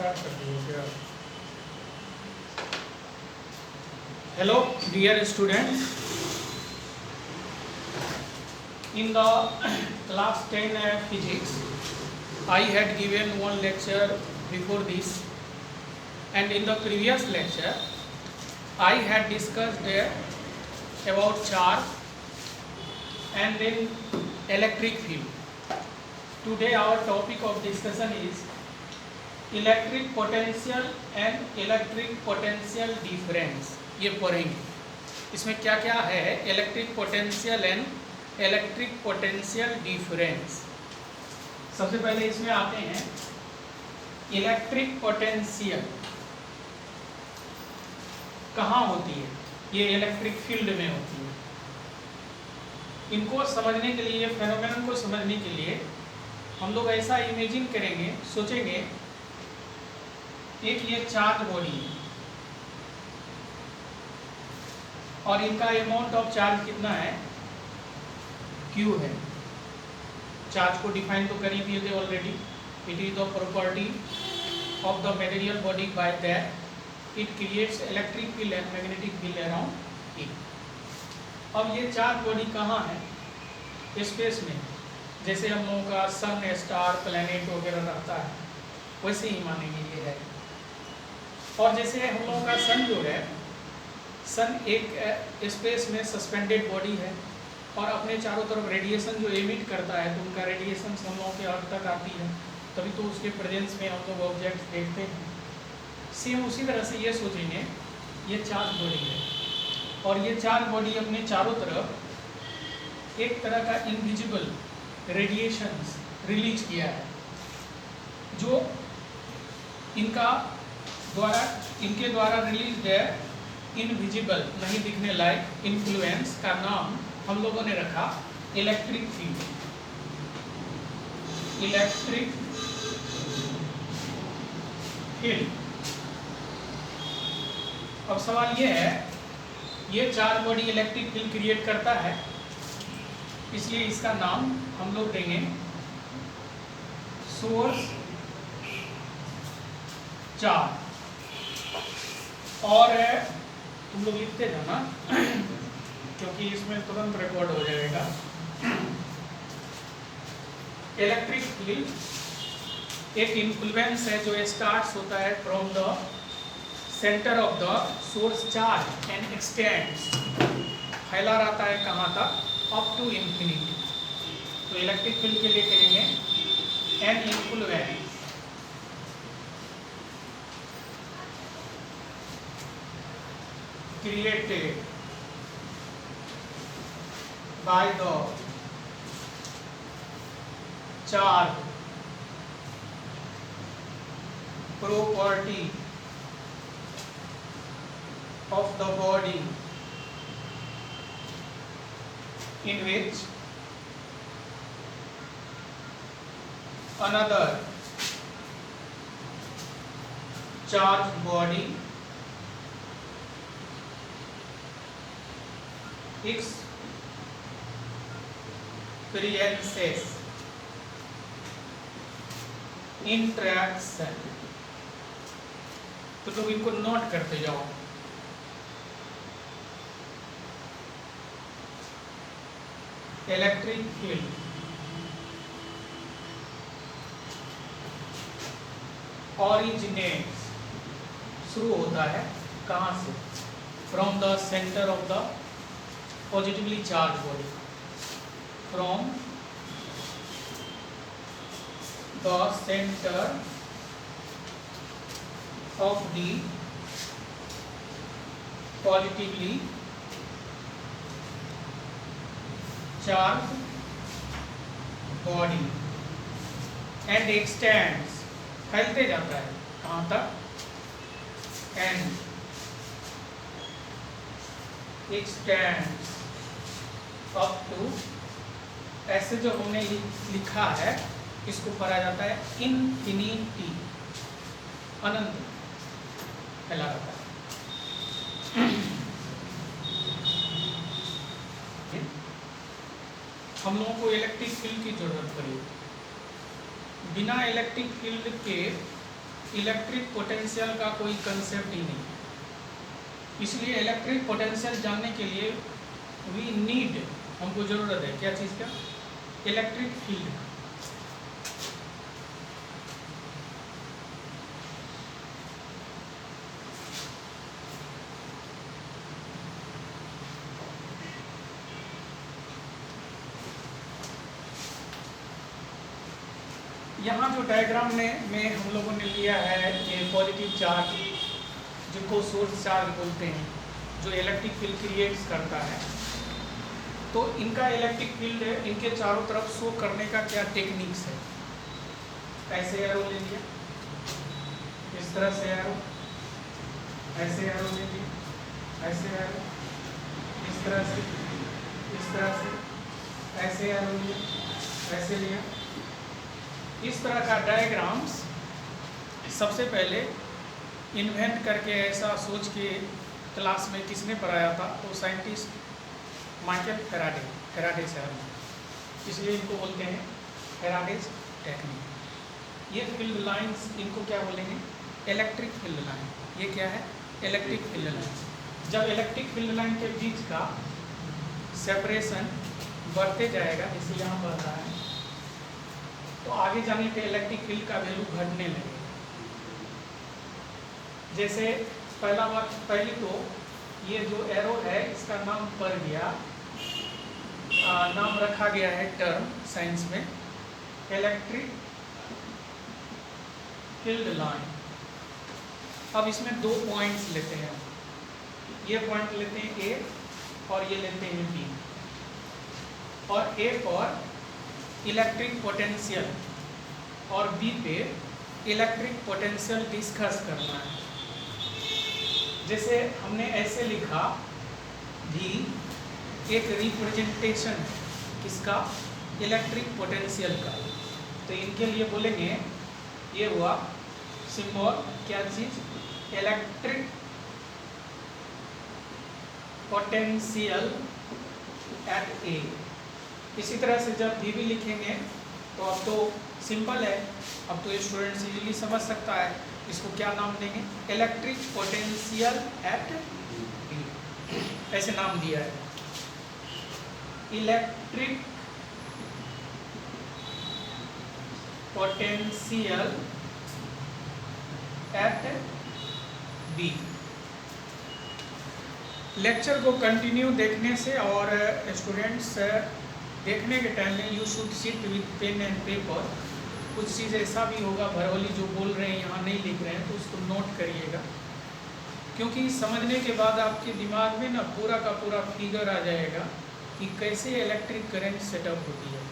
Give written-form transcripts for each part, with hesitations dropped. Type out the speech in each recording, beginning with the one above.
Start कर दिए क्या? Hello, dear students. In the class 10 physics, I had given one lecture before this, and in the previous lecture, I had discussed about charge and then electric field. Today, our topic of discussion is electric potential and electric potential difference. ये पढ़ेंगे इसमें क्या क्या है, electric potential and electric potential difference. सबसे पहले इसमें आते हैं इलेक्ट्रिक पोटेंशियल कहाँ होती है, ये इलेक्ट्रिक फील्ड में होती है। इनको समझने के लिए, फेनोमेनन को समझने के लिए हम लोग ऐसा इमेजिन करेंगे, सोचेंगे एक ये चार्ज बॉडी है और इनका अमाउंट ऑफ चार्ज कितना है, Q है। चार्ज को डिफाइन तो कर ही दिए थे already. It is the property of the material body by that it creates electric field and magnetic field around it. अब ये चार्ज बॉडी कहाँ है, स्पेस में, जैसे हम लोगों का सन, स्टार, प्लैनेट वगैरह रहता है, वैसे ही मानेंगे ये है। और जैसे हम लोगों का सन जो है, सन एक स्पेस में सस्पेंडेड बॉडी है और अपने चारों तरफ रेडिएशन जो एमिट करता है, तो उनका रेडिएशन हम लोगों के अर्थ तक आती है, तभी तो उसके प्रेजेंस में हम लोग ऑब्जेक्ट देखते हैं। सेम उसी तरह से ये सोचेंगे ये चार्ज बॉडी है और ये चार्ज बॉडी अपने चारों तरफ एक तरह का इनविजिबल रेडिएशंस रिलीज किया है, जो इनके द्वारा रिलीज है इनविजिबल, नहीं दिखने लायक इन्फ्लुएंस का नाम हम लोगों ने रखा इलेक्ट्रिक फील्ड। Electric field. अब सवाल ये है, ये charge body electric field create करता है, इसलिए इसका नाम हम लोग देंगे सोर्स चार्ज। और तुम लोग लिखते जाना क्योंकि इसमें तुरंत रिकॉर्ड हो जाएगा। इलेक्ट्रिक फील्ड एक इन्फ्लुएंस है जो स्टार्ट्स होता है from the centre of the source charge and x tends, फैला रहता है कहाँ तक, अप टू इंफिनिटी। तो इलेक्ट्रिक फील्ड के लिए कहेंगे an influence created by the charge property of the body in which another charged body experiences interaction। तो लोग इनको नोट करते जाओ। इलेक्ट्रिक फील्ड ऑरिजिनेट्स, शुरू होता है कहाँ से, from the centre of the positively charged body, from the center of the positively charged body and extends, फैलते जाता है कहाँ तक, and extends अप टू, ऐसे जो हमने लिखा है इसको पढ़ा जाता है इनफिनिटी, अनंत फैला रहता है। हम लोगों को इलेक्ट्रिक फील्ड की जरूरत पड़ी। बिना इलेक्ट्रिक फील्ड के इलेक्ट्रिक पोटेंशियल का कोई कंसेप्ट ही नहीं है। इसलिए इलेक्ट्रिक पोटेंशियल जानने के लिए वी नीड, हमको ज़रूरत है क्या चीज़ का? Electric field. यहाँ जो डायग्राम में हम लोगों ने लिया है ये पॉजिटिव चार्ज, जिनको सोर्स चार्ज बोलते हैं, जो इलेक्ट्रिक फील्ड क्रिएट्स करता है। तो इनका इलेक्ट्रिक फील्ड इनके चारों तरफ शो करने का क्या टेक्निक्स है? ऐसे एरो ले लिया, इस तरह से एरो, ऐसे एरो ले लिया, ऐसे एरो, इस तरह से, ऐसे एरो लिया, ऐसे लिया। इस तरह का डायग्राम्स सबसे पहले इन्वेंट करके, ऐसा सोच के क्लास में किसने पढ़ाया था? तो साइंटिस्ट माइकल फैराडे साहब, इसलिए इनको बोलते हैं फैराडेज टेक्निक। ये फील्ड लाइंस, इनको क्या बोलेंगे? Electric field line. ये क्या है? Electric field line. जब इलेक्ट्रिक फील्ड लाइन के बीच का सेपरेशन बढ़ते जाएगा, जैसे यहाँ बढ़ रहा है, तो आगे जाने पे इलेक्ट्रिक फील्ड का वैल्यू घटने लगेगा। जैसे पहली तो ये जो एरो है इसका नाम पड़ गया, नाम रखा गया है टर्म साइंस में इलेक्ट्रिक फील्ड लाइन। अब इसमें दो पॉइंट्स लेते हैं, ये पॉइंट लेते हैं ए और ये लेते हैं बी, और ए पर इलेक्ट्रिक पोटेंशियल और बी पे इलेक्ट्रिक पोटेंशियल डिस्कस करना है। जैसे हमने ऐसे लिखा, भी एक रिप्रेजेंटेशन है किसका? इलेक्ट्रिक पोटेंशियल का। तो इनके लिए बोलेंगे, ये हुआ सिंबल, क्या चीज? इलेक्ट्रिक पोटेंशियल एट ए। इसी तरह से जब भी लिखेंगे तो अब तो सिंपल है, अब तो स्टूडेंट इजीली समझ सकता है। इसको क्या नाम देंगे? इलेक्ट्रिक पोटेंशियल एट बी, ऐसे नाम दिया है, electric potential at b. Lecture को कंटिन्यू देखने से और स्टूडेंट्स देखने के टाइम में you should sit with pen and paper. कुछ चीज़ ऐसा भी होगा, भरवली जो बोल रहे हैं यहाँ नहीं लिख रहे हैं, तो उसको नोट करिएगा, क्योंकि समझने के बाद आपके दिमाग में ना पूरा का पूरा फिगर आ जाएगा कि कैसे इलेक्ट्रिक करंट सेटअप होती है।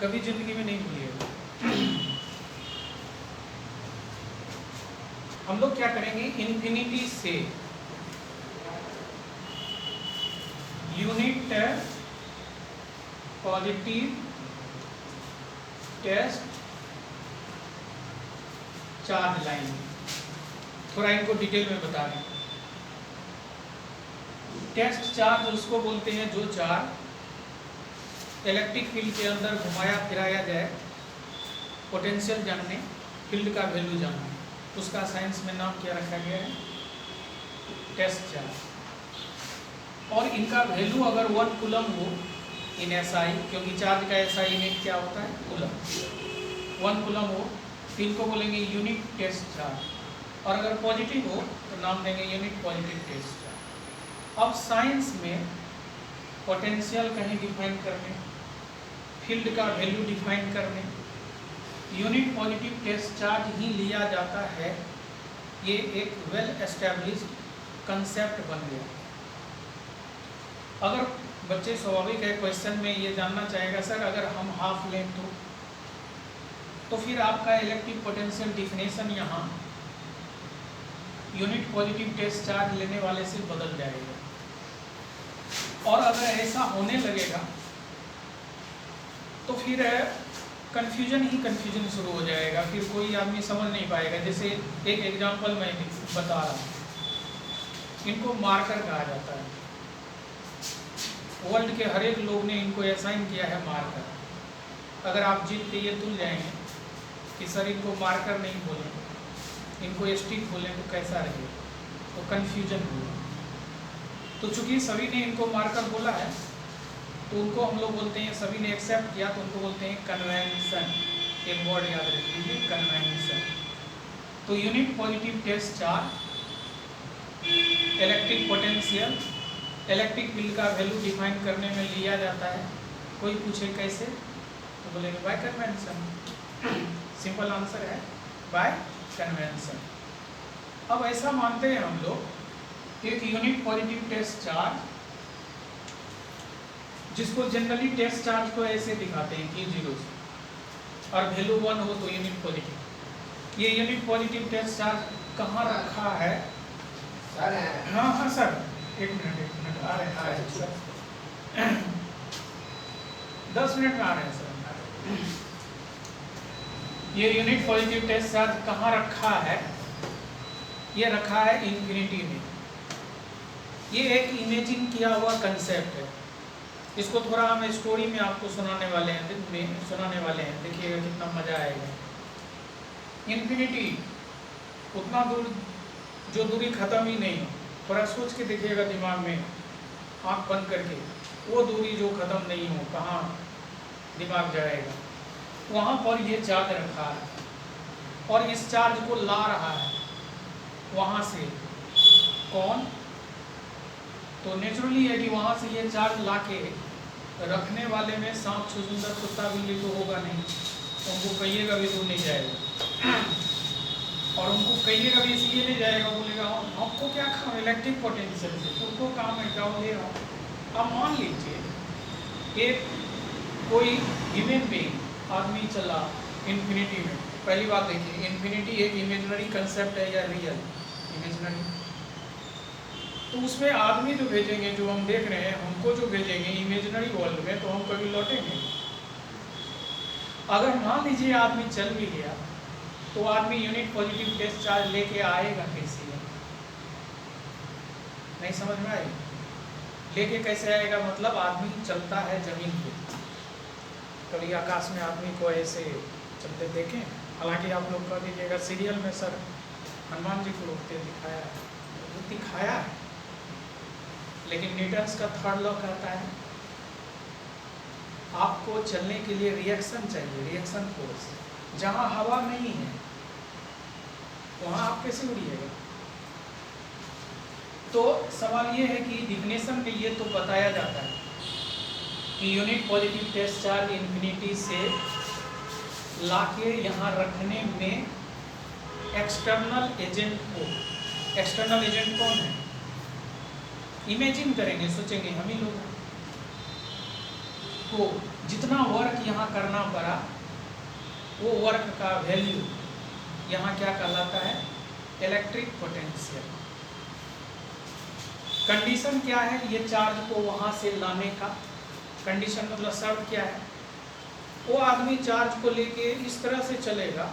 कभी ज़िंदगी में नहीं भूलिएगा। हम लोग क्या करेंगे? इन्फिनिटी से unit positive test charge line, थोड़ा इनको डिटेल में बता दें। टेस्ट चार्ज उसको बोलते हैं जो चार्ज इलेक्ट्रिक फील्ड के अंदर घुमाया फिराया जाए, पोटेंशियल जानने, फील्ड का वैल्यू जानने, उसका साइंस में नाम क्या रखा गया है? Test charge. और इनका वैल्यू अगर 1 कूलम हो इन एसआई, क्योंकि चार्ज का एसआई यूनिट क्या होता है? कूलम। 1 कूलम हो तो इनको बोलेंगे यूनिट टेस्ट चार्ज, और अगर पॉजिटिव हो तो नाम देंगे यूनिट पॉजिटिव टेस्ट चार्ज। अब साइंस में पोटेंशियल कहीं डिफाइन करने, फील्ड का वैल्यू डिफाइन करने, यूनिट पॉजिटिव टेस्ट चार्ज ही लिया जाता है। ये एक वेल एस्टेब्लिश्ड कंसेप्ट बन गया। अगर बच्चे स्वाभाविक है क्वेश्चन में ये जानना चाहेगा, सर अगर हम हाफ लें तो फिर आपका इलेक्ट्रिक पोटेंशियल डिफिनेशन यहाँ यूनिट पॉजिटिव टेस्ट चार्ज लेने वाले से बदल जाएगा। और अगर ऐसा होने लगेगा तो फिर कन्फ्यूजन शुरू हो जाएगा, फिर कोई आदमी समझ नहीं पाएगा। जैसे एक एग्जांपल मैं बता रहा हूँ, इनको मार्कर कहा जाता है। वर्ल्ड के हर एक लोग ने इनको असाइन किया है मार्कर। अगर आप जीत के ये तुल जाएंगे कि सर इनको मार्कर नहीं बोलेंगे, इनको स्टिक बोलें तो कैसा रहेगा, तो कन्फ्यूजन होगा। तो चूंकि सभी ने इनको मार्कर बोला है तो उनको हम लोग बोलते हैं, सभी ने एक्सेप्ट किया तो उनको बोलते हैं कन्वेंशन। एक वर्ड याद रख लीजिए, कन्वेंशन। तो unit positive test charge, electric potential, electric field का वैल्यू डिफाइन करने में लिया जाता है। कोई पूछे कैसे तो बोलेंगे बाय कन्वेंशन। सिंपल आंसर है बाय कन्वेंशन। अब ऐसा मानते हैं हम लोग, एक यूनिट पॉजिटिव टेस्ट चार्ज, जिसको जनरली टेस्ट चार्ज को ऐसे दिखाते हैं कि 0 से और वैल्यू 1 हो तो यूनिट पॉजिटिव। ये यूनिट पॉजिटिव टेस्ट चार्ज कहाँ रखा है सर? हाँ सर, एक मिनट आ रहे हैं सर, 10 मिनट में आ रहे हैं सर। ये यूनिट पॉजिटिव टेस्ट चार्ज कहाँ रखा है? ये रखा है इंफिनिटी में। ये एक इमेजिन किया हुआ कंसेप्ट है। इसको थोड़ा हम स्टोरी में आपको सुनाने वाले हैं, देखिएगा कितना मजा आएगा। इंफिनिटी उतना दूर जो दूरी खत्म ही नहीं हो, थोड़ा सोच के देखिएगा दिमाग में आँख बंद करके, वो दूरी जो खत्म नहीं हो कहाँ दिमाग जाएगा, वहाँ पर ये चार्ज रखा है और इस चार्ज को ला रहा है वहाँ से। कौन? तो नेचुरली है कि वहाँ से ये चार्ज ला के रखने वाले में सांप छुछुंदर कुत्ता बिल्ली तो होगा नहीं, उनको कहिएगा भी दूर नहीं जाएगा। और उनको कहिएगा भी इसलिए नहीं जाएगा, बोलेगा हमको क्या काम इलेक्ट्रिक पोटेंशियल से, तुमको काम है क्या ले रहा। अब मान लीजिए एक कोई ह्यूमन बीइंग आदमी चला इन्फिनिटी में। पहली बात देखिए, इन्फिनिटी एक इमेजिनरी कंसेप्ट है या रियल? इमेजिनरी। तो उसमें आदमी जो भेजेंगे, जो हम देख रहे हैं, हमको जो भेजेंगे इमेजिनरी वर्ल्ड में, तो हम कभी लौटेंगे। अगर मान लीजिए आदमी चल भी गया तो आदमी यूनिट पॉजिटिव टेस्ट चार्ज लेके आएगा कैसे? नहीं समझ में आई? लेके कैसे आएगा? मतलब आदमी चलता है जमीन पे, कभी आकाश में आदमी को ऐसे चलते देखें? हालांकि आप लोग कह दीजिएगा सीरियल में सर हनुमान जी को उठते दिखाया है, लेकिन न्यूटन्स का थर्ड लॉ कहता है आपको चलने के लिए रिएक्शन चाहिए, रिएक्शन फोर्स। जहाँ हवा नहीं है वहाँ आप कैसे उड़िएगा? तो सवाल ये है कि डिफिनेशन में ये तो बताया जाता है कि unit positive test charge infinity से लाके यहाँ रखने में एक्सटर्नल एजेंट को, एक्सटर्नल एजेंट कौन है? इमेजिन करेंगे, सोचेंगे हम ही लोग को जितना वर्क यहाँ करना पड़ा वो वर्क का वैल्यू यहाँ क्या कहलाता है? Electric potential. कंडीशन क्या है? ये चार्ज को वहाँ से लाने का कंडीशन मतलब शर्त क्या है? वो आदमी चार्ज को लेके इस तरह से चलेगा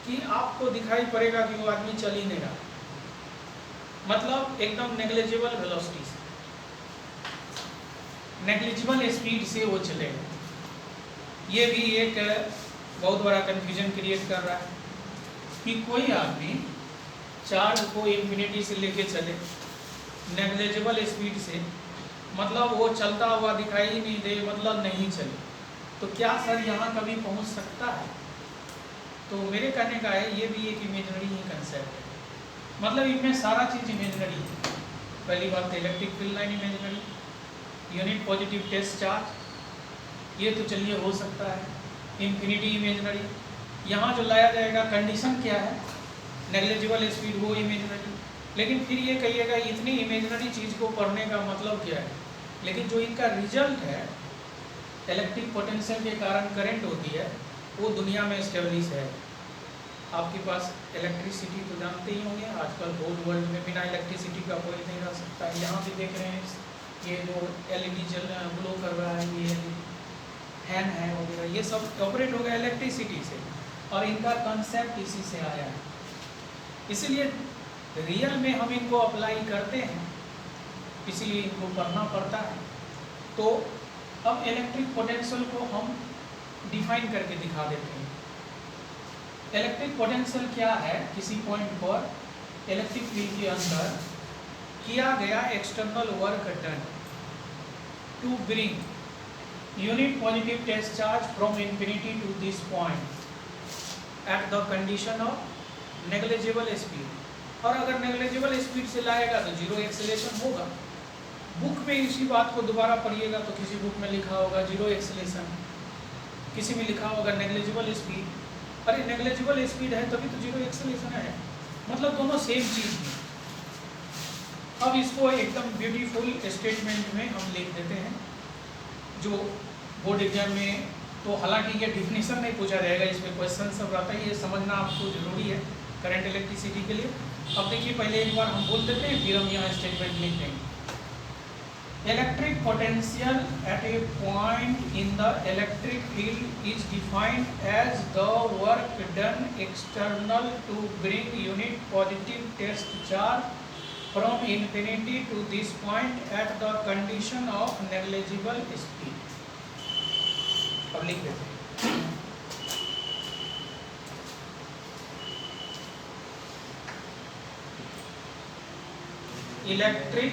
कि आपको दिखाई पड़ेगा कि वो आदमी चल ही नहीं रहा, मतलब एकदम नेग्लिजिबल वेलोसिटी से, नेग्लिजिबल स्पीड से वो चलेगा। ये भी एक बहुत बड़ा कन्फ्यूजन क्रिएट कर रहा है कि कोई आदमी चार्ज को इन्फिनिटी से लेके चले नेग्लिजिबल स्पीड से, मतलब वो चलता हुआ दिखाई ही नहीं दे, मतलब नहीं चले, तो क्या सर यहाँ कभी पहुँच सकता है? तो मेरे कहने का है ये भी एक इमेजिनरी ही कंसेप्ट है, मतलब इनमें सारा चीज़ इमेजिनरी है। पहली बात तो electric field line imaginary, unit positive test charge ये तो चलिए हो सकता है, इन्फिनिटी इमेजिनरी। यहाँ जो लाया जाएगा कंडीशन क्या है? नेग्लिजिबल स्पीड, वो इमेजिनरी। लेकिन फिर ये कहिएगा इतनी इमेजिनरी चीज़ को पढ़ने का मतलब क्या है? लेकिन जो इनका रिजल्ट है इलेक्ट्रिक पोटेंशियल के कारण करंट होती है वो दुनिया में एस्टेब्लिश है। आपके पास इलेक्ट्रिसिटी तो जानते ही होंगे, आजकल होल वर्ल्ड में बिना इलेक्ट्रिसिटी का कोई नहीं रह सकता है। यहाँ भी देख रहे हैं ये जो एलईडी जल ग्लो कर रहा है, ये फैन है वगैरह, ये सब ऑपरेट हो गया इलेक्ट्रिसिटी से, और इनका कंसेप्ट इसी से आया है। इसीलिए रियल में हम इनको अप्लाई करते हैं, इसीलिए इनको पढ़ना पड़ता है। तो अब इलेक्ट्रिक पोटेंशियल को हम डिफाइन करके दिखा देते हैं। इलेक्ट्रिक पोटेंशियल क्या है, किसी पॉइंट पर इलेक्ट्रिक फील्ड के अंदर किया गया external work done to bring unit positive test charge from infinity to this point at the condition of negligible speed. और अगर नेग्लिजिबल स्पीड से लाएगा तो जीरो एक्सेलेरेशन होगा। बुक में इसी बात को दोबारा पढ़िएगा तो किसी बुक में लिखा होगा जीरो एक्सेलेरेशन, किसी में लिखा होगा नेग्लिजिबल स्पीड। अरे नेग्लिजिबल स्पीड है तभी तो जीरो एक्सेलेरेशन है, मतलब दोनों सेम चीज़ है। अब इसको एकदम ब्यूटीफुल स्टेटमेंट में हम लिख देते हैं जो बोर्ड एग्जाम में, तो हालांकि ये डिफिनेशन नहीं पूछा जाएगा, इसमें क्वेश्चन सब रहता है, ये समझना आपको जरूरी है करंट इलेक्ट्रिसिटी के लिए। अब देखिए पहले एक बार हम बोल देते हैं फिर हम यहाँ स्टेटमेंट लिख देंगे। Electric potential at a point in the electric field is defined as the work done external to bring unit positive test charge from infinity to this point at the condition of negligible speed. अब लिख देते हैं electric